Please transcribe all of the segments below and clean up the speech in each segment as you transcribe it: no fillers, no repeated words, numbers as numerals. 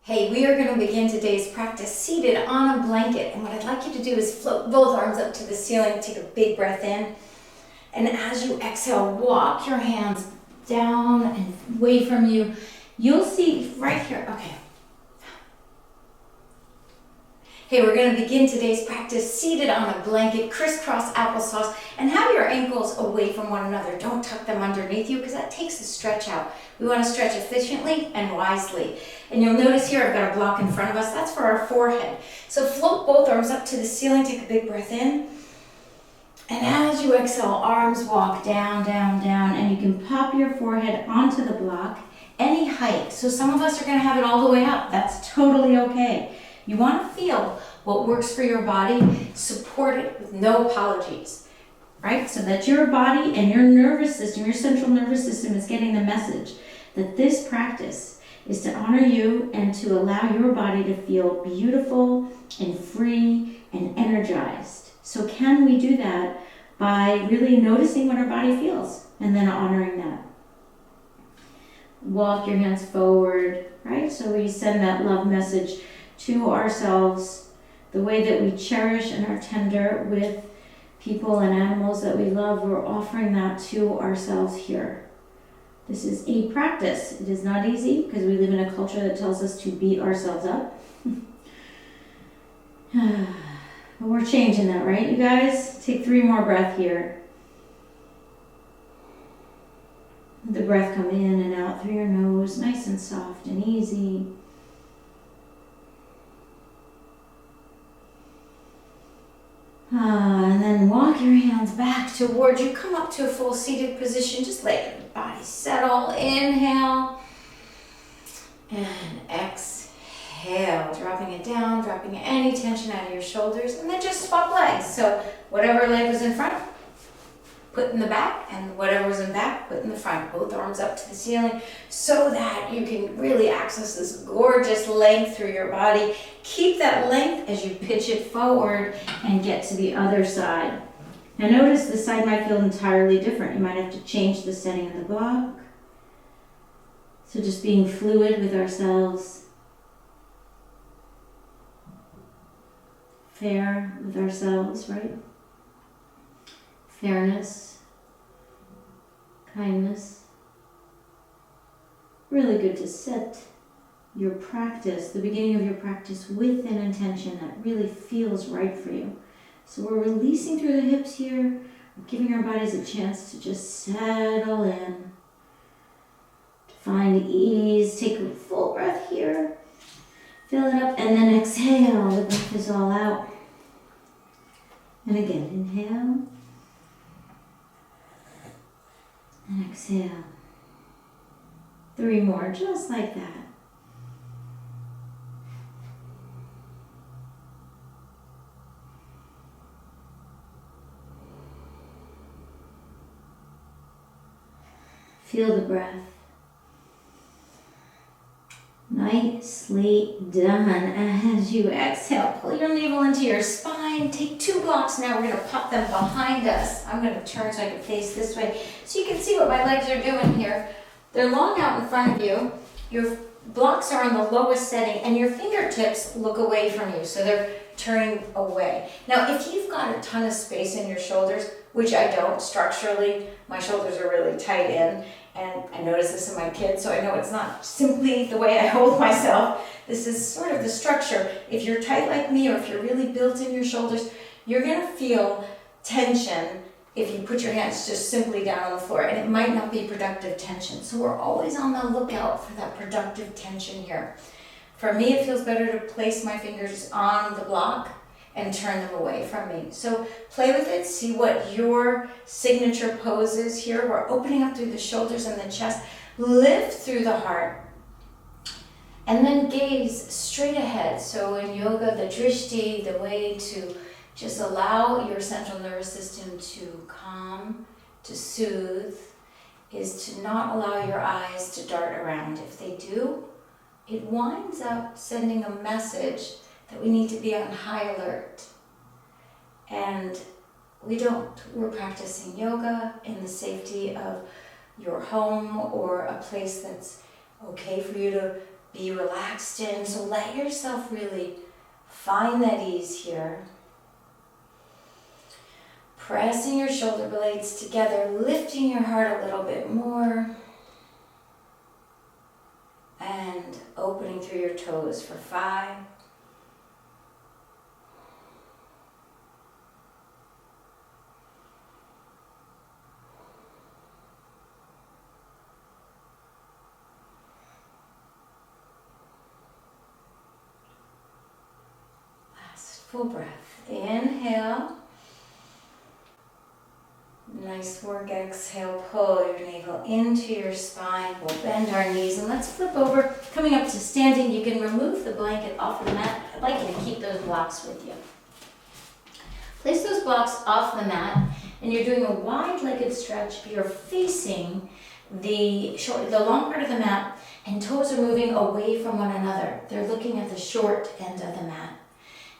Hey, we are going to begin today's practice seated on a blanket. And what I'd like you to do is float both arms up to the ceiling, take a big breath in. And as you exhale, walk your hands down and away from you. You'll see right here, okay. Hey, we're going to begin today's practice seated on a blanket, crisscross applesauce, and have your ankles away from one another. Don't tuck them underneath you because that takes the stretch out. We want to stretch efficiently and wisely. And you'll notice here I've got a block in front of us. That's for our forehead. So float both arms up to the ceiling. Take a big breath in. And as you exhale, arms walk down, down, down. And you can pop your forehead onto the block any height. So some of us are going to have it all the way up. That's totally okay. You want to feel what works for your body. Support it with no apologies. Right? So that your body and your nervous system, your central nervous system is getting the message that this practice is to honor you and to allow your body to feel beautiful and free and energized. So can we do that by really noticing what our body feels and then honoring that? Walk your hands forward, right? So we send that love message to ourselves, the way that we cherish and are tender with people and animals that we love. We're offering that to ourselves here. This is a practice. It is not easy because we live in a culture that tells us to beat ourselves up. But we're changing that, right, you guys? Take 3 more breaths here. Let the breath come in and out through your nose, nice and soft and easy. And then walk your hands back towards you. Come up to a full seated position. Just let your body settle. Inhale. And exhale. Dropping it down, dropping any tension out of your shoulders. And then just swap legs. So whatever leg was in front, put in the back. And whatever was in back, put in the front. Both arms up to the ceiling so that you can really access this gorgeous length through your body. Keep that length as you pitch it forward and get to the other side. Now notice this side might feel entirely different. You might have to change the setting of the block. So just being fluid with ourselves. Fair with ourselves, right? Fairness. Kindness. Really good to set your practice, the beginning of your practice, with an intention that really feels right for you. So we're releasing through the hips here, we're giving our bodies a chance to just settle in, to find ease. Take a full breath here, fill it up, and then exhale. The breath is all out. And again, inhale, and exhale. 3 more, just like that. Feel the breath. Nicely done. As you exhale, pull your navel into your spine. Take 2 blocks now. We're going to pop them behind us. I'm going to turn so I can face this way so you can see what my legs are doing here. They're long out in front of you. Your blocks are on the lowest setting and your fingertips look away from you. So they're turning away. Now, if you've got a ton of space in your shoulders, which I don't structurally, my shoulders are really tight in, and I notice this in my kids, so I know it's not simply the way I hold myself. This is sort of the structure. If you're tight like me, or if you're really built in your shoulders, you're gonna feel tension if you put your hands just simply down on the floor, and it might not be productive tension. So we're always on the lookout for that productive tension here. For me, it feels better to place my fingers on the block and turn them away from me. So play with it, see what your signature pose is here. We're opening up through the shoulders and the chest, lift through the heart, and then gaze straight ahead. So in yoga, the drishti, the way to just allow your central nervous system to calm, to soothe, is to not allow your eyes to dart around. If they do, it winds up sending a message that we need to be on high alert. And we don't. We're practicing yoga in the safety of your home or a place that's okay for you to be relaxed in. So let yourself really find that ease here. Pressing your shoulder blades together, lifting your heart a little bit more. And opening through your toes for 5. Last full breath. Inhale. Nice work. Exhale, pull your navel into your spine. We'll bend our knees and let's flip over. Coming up to standing, you can remove the blanket off of the mat. I'd like you to keep those blocks with you. Place those blocks off the mat and you're doing a wide-legged stretch. You're facing the long part of the mat and toes are moving away from one another. They're looking at the short end of the mat.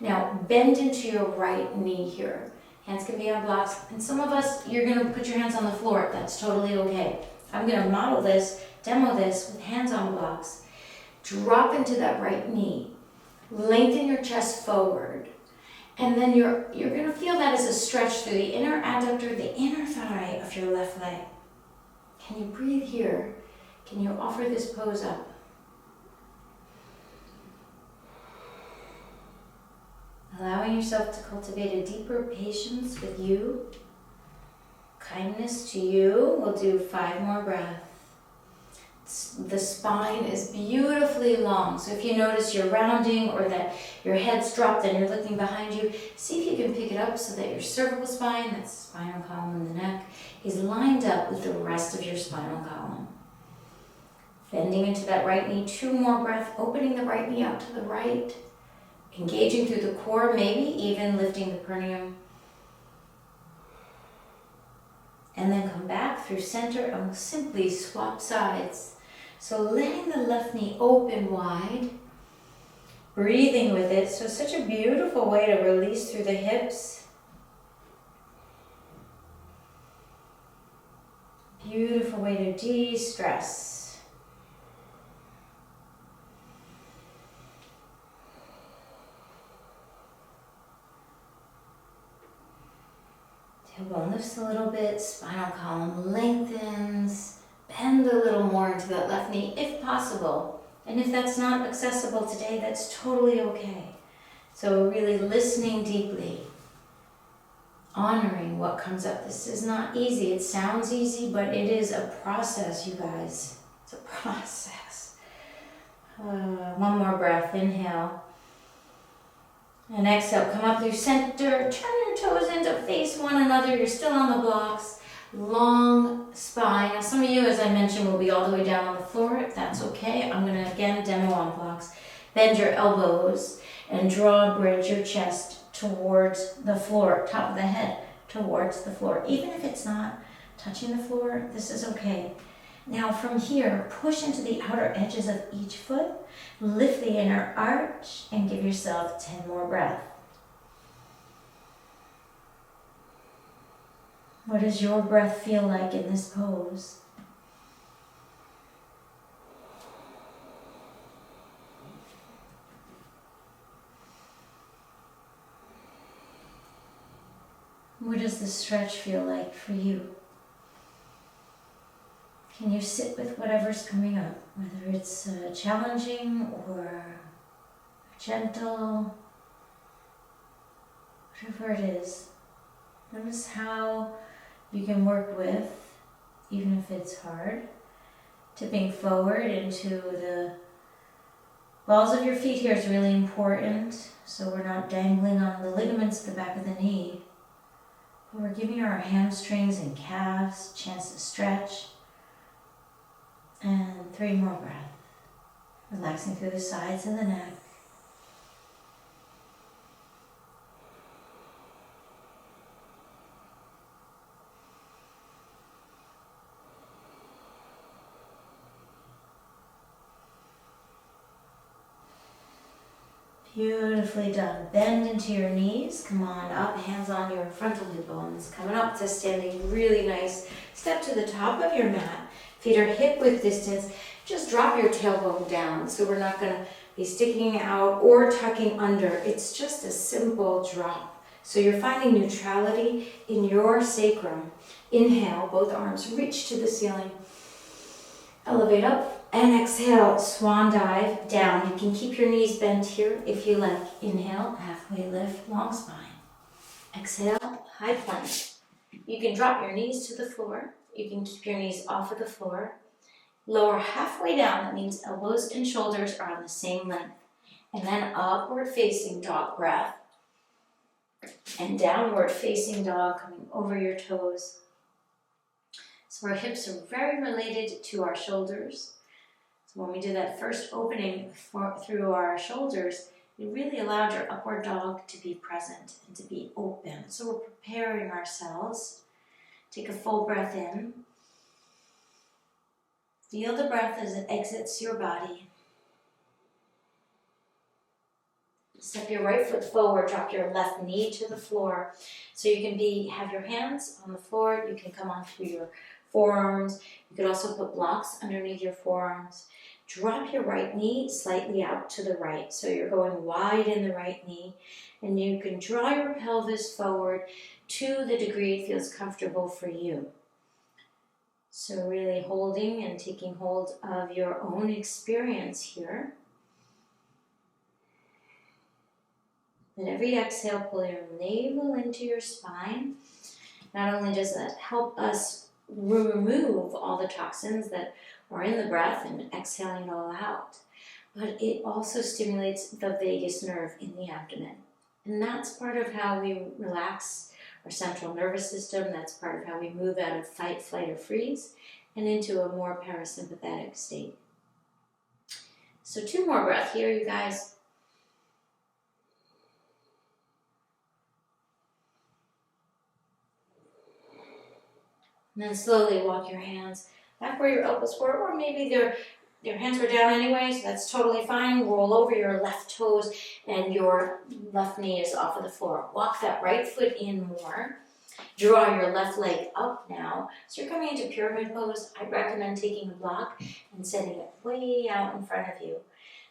Now bend into your right knee here. Hands can be on blocks, and some of us, you're gonna put your hands on the floor. That's totally okay. I'm gonna model this, demo this with hands on blocks. Drop into that right knee. Lengthen your chest forward. And then you're gonna feel that as a stretch through the inner adductor, the inner thigh of your left leg. Can you breathe here? Can you offer this pose up? Allowing yourself to cultivate a deeper patience with you, kindness to you. We'll do 5 more breaths. The spine is beautifully long, so if you notice you're rounding or that your head's dropped and you're looking behind you, see if you can pick it up so that your cervical spine, that's the spinal column in the neck, is lined up with the rest of your spinal column. Bending into that right knee, 2 more breaths, opening the right knee out to the right. Engaging through the core, maybe even lifting the perineum. And then come back through center and we'll simply swap sides. So letting the left knee open wide, breathing with it. So such a beautiful way to release through the hips. Beautiful way to de-stress. Tailbone lifts a little bit, spinal column lengthens, bend a little more into that left knee if possible. And if that's not accessible today, that's totally okay. So really listening deeply, honoring what comes up. This is not easy. It sounds easy, but it is a process, you guys. It's a process. 1 more breath, inhale. And exhale, come up through center, turn your toes in to face one another. You're still on the blocks, long spine. Now some of you, as I mentioned, will be all the way down on the floor. That's okay. I'm gonna again demo on blocks. Bend your elbows and draw a bridge your chest towards the floor, top of the head towards the floor. Even if it's not touching the floor, this is okay. Now from here, push into the outer edges of each foot, lift the inner arch, and give yourself 10 more breaths. What does your breath feel like in this pose? What does the stretch feel like for you? Can you sit with whatever's coming up, whether it's challenging or gentle, whatever it is. Notice how you can work with, even if it's hard, tipping forward into the balls of your feet here is really important, so we're not dangling on the ligaments at the back of the knee. But we're giving our hamstrings and calves a chance to stretch. And 3 more breaths. Relaxing through the sides of the neck. Beautifully done. Bend into your knees. Come on up, hands on your frontal hip bones. Coming up to standing, really nice. Step to the top of your mat. Feet are hip width distance. just drop your tailbone down. So we're not gonna be sticking out or tucking under. It's just a simple drop. So you're finding neutrality in your sacrum. Inhale, both arms reach to the ceiling. Elevate up and exhale, swan dive down. You can keep your knees bent here if you like. Inhale, halfway lift, long spine. Exhale, high plank. You can drop your knees to the floor. You can keep your knees off of the floor. Lower halfway down, that means elbows and shoulders are on the same length. And then upward facing dog breath. And downward facing dog, coming over your toes. So our hips are very related to our shoulders. So when we did that first opening through our shoulders, it really allowed your upward dog to be present and to be open. So we're preparing ourselves. Take a full breath in. Feel the breath as it exits your body. Step your right foot forward, drop your left knee to the floor. So you can have your hands on the floor, you can come onto your forearms. You could also put blocks underneath your forearms. Drop your right knee slightly out to the right. So you're going wide in the right knee. And you can draw your pelvis forward to the degree it feels comfortable for you. So really holding and taking hold of your own experience here. Then every exhale, pull your navel into your spine. Not only does that help us remove all the toxins that are in the breath and exhaling it all out, but it also stimulates the vagus nerve in the abdomen. And that's part of how we relax our central nervous system. That's part of how we move out of fight, flight, or freeze and into a more parasympathetic state. So 2 more breaths here, you guys. And then slowly walk your hands back where your elbows were, or maybe your hands were down anyway, so that's totally fine. Roll over your left toes and your left knee is off of the floor. Walk that right foot in more. Draw your left leg up now. So you're coming into pyramid pose. I recommend taking a block and setting it way out in front of you.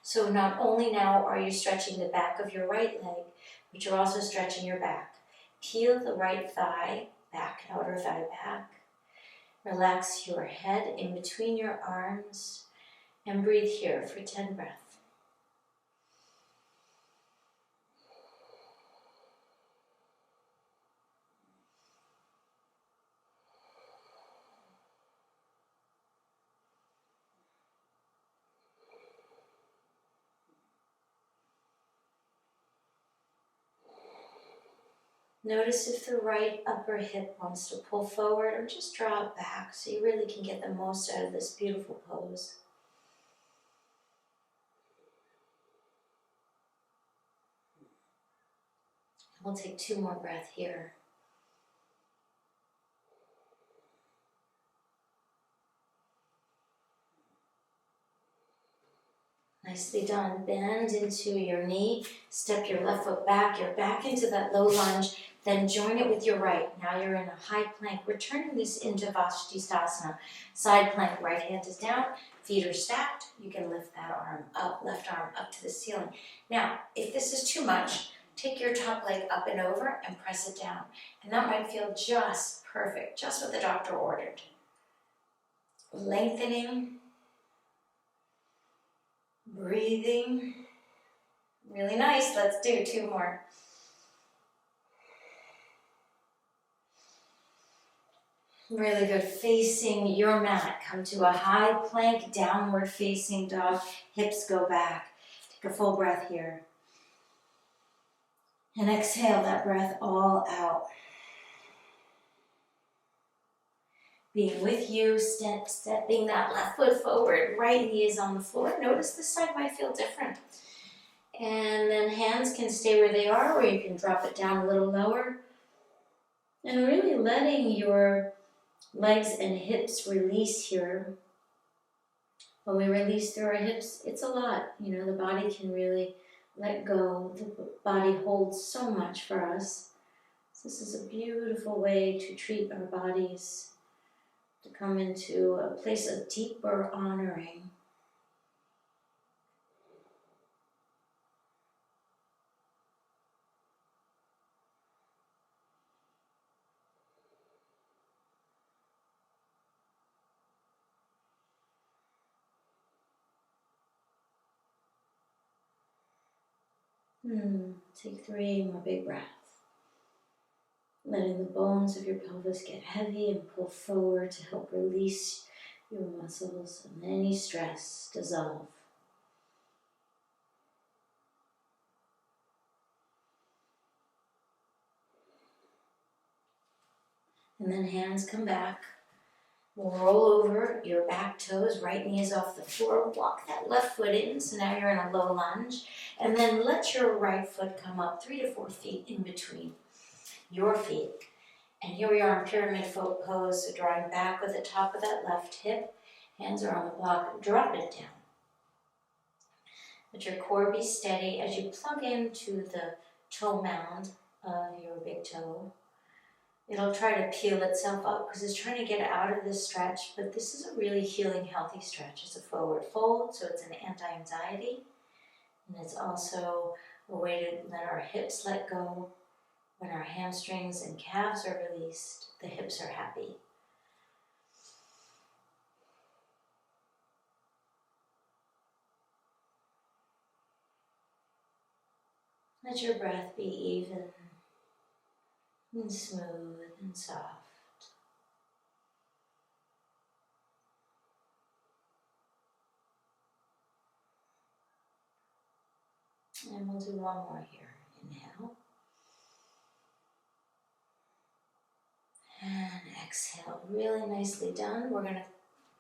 So not only now are you stretching the back of your right leg, but you're also stretching your back. Peel the right thigh back, outer thigh back. Relax your head in between your arms and breathe here for 10 breaths. Notice if the right upper hip wants to pull forward or just draw it back so you really can get the most out of this beautiful pose. We'll take 2 more breaths here. Nicely done. Bend into your knee. Step your left foot back. You're back into that low lunge. Then join it with your right. Now you're in a high plank. We're turning this into Vashisthasana. Side plank, right hand is down. Feet are stacked. You can lift that arm up, left arm up to the ceiling. Now, if this is too much, take your top leg up and over and press it down. And that might feel just perfect, just what the doctor ordered. Lengthening. Breathing. Really nice. Let's do 2 more. Really good. Facing your mat. Come to a high plank, downward facing dog. Hips go back. Take a full breath here. And exhale that breath all out. Being with you, stepping that left foot forward, right knee is on the floor. Notice this side might feel different. And then hands can stay where they are, or you can drop it down a little lower. And really letting your legs and hips release here. When we release through our hips, it's a lot. You know, the body can really let go. The body holds so much for us. So this is a beautiful way to treat our bodies, to come into a place of deeper honoring. Take 3 more big breaths. Letting the bones of your pelvis get heavy and pull forward to help release your muscles and any stress dissolve. And then hands come back. We'll roll over your back toes, right knee is off the floor. Walk that left foot in, so now you're in a low lunge. And then let your right foot come up 3 to 4 feet in between your feet. And here we are in pyramid foot pose, so drawing back with the top of that left hip. Hands are on the block, drop it down. Let your core be steady as you plug into the toe mound of your big toe. It'll try to peel itself up because it's trying to get out of this stretch, but this is a really healing, healthy stretch. It's a forward fold, so it's an anti-anxiety. And it's also a way to let our hips let go. When our hamstrings and calves are released, the hips are happy. Let your breath be even and smooth and soft. And we'll do one more here. Inhale. And exhale. Really nicely done. We're going to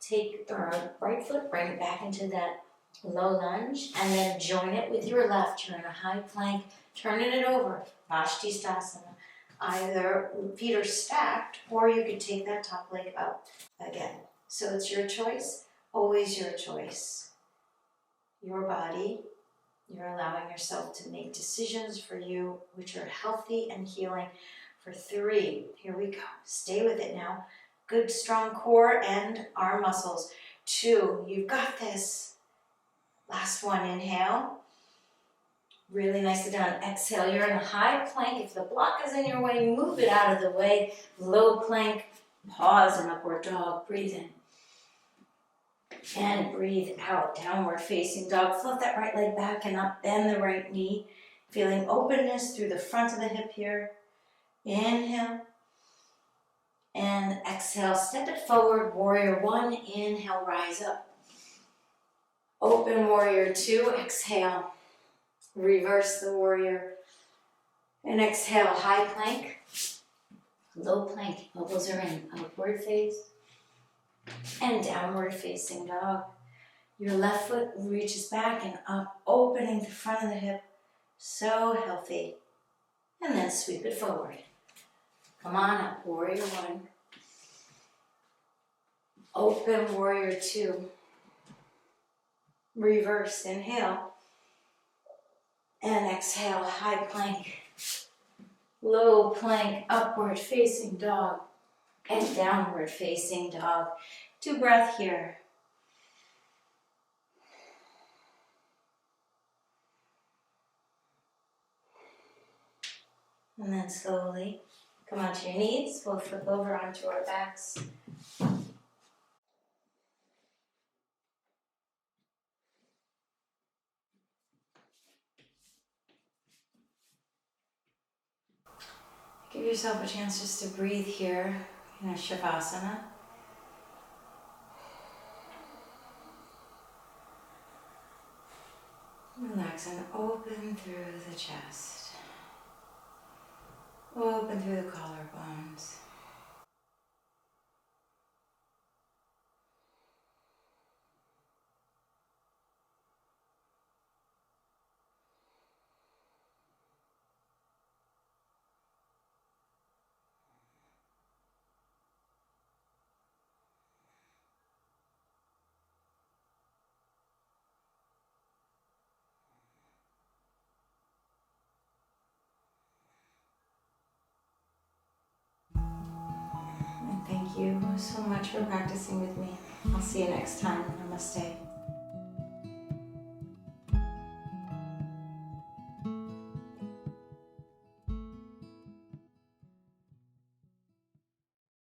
take our right foot, bring it back into that low lunge, and then join it with your left. You're in a high plank, turning it over, Vastisthasana. Either feet are stacked, or you could take that top leg up again. So it's your choice, always your choice. Your body, you're allowing yourself to make decisions for you, which are healthy and healing. For 3, here we go. Stay with it now. Good strong core and arm muscles. 2, you've got this. Last one, inhale. Really nicely done. Exhale, you're in a high plank. If the block is in your way, move it out of the way. Low plank, pause in upward dog. Breathe in. And breathe out. Downward facing dog. Float that right leg back and up. Bend the right knee. Feeling openness through the front of the hip here. Inhale. And exhale. Step it forward. Warrior 1. Inhale, rise up. Open warrior 2. Exhale. Reverse the warrior. And exhale, high plank. Low plank. Elbows are in. Upward face. And downward facing dog. Your left foot reaches back and up, opening the front of the hip. So healthy. And then sweep it forward. Come on up, warrior 1. Open warrior 2. Reverse, inhale. And exhale, high plank. Low plank, upward facing dog. And downward facing dog. 2 breaths here. And then slowly come onto your knees. We'll flip over onto our backs. Give yourself a chance just to breathe here in a Shavasana. Relax and open through the chest. Open through the collarbones. And thank you so much for practicing with me. I'll see you next time. Namaste.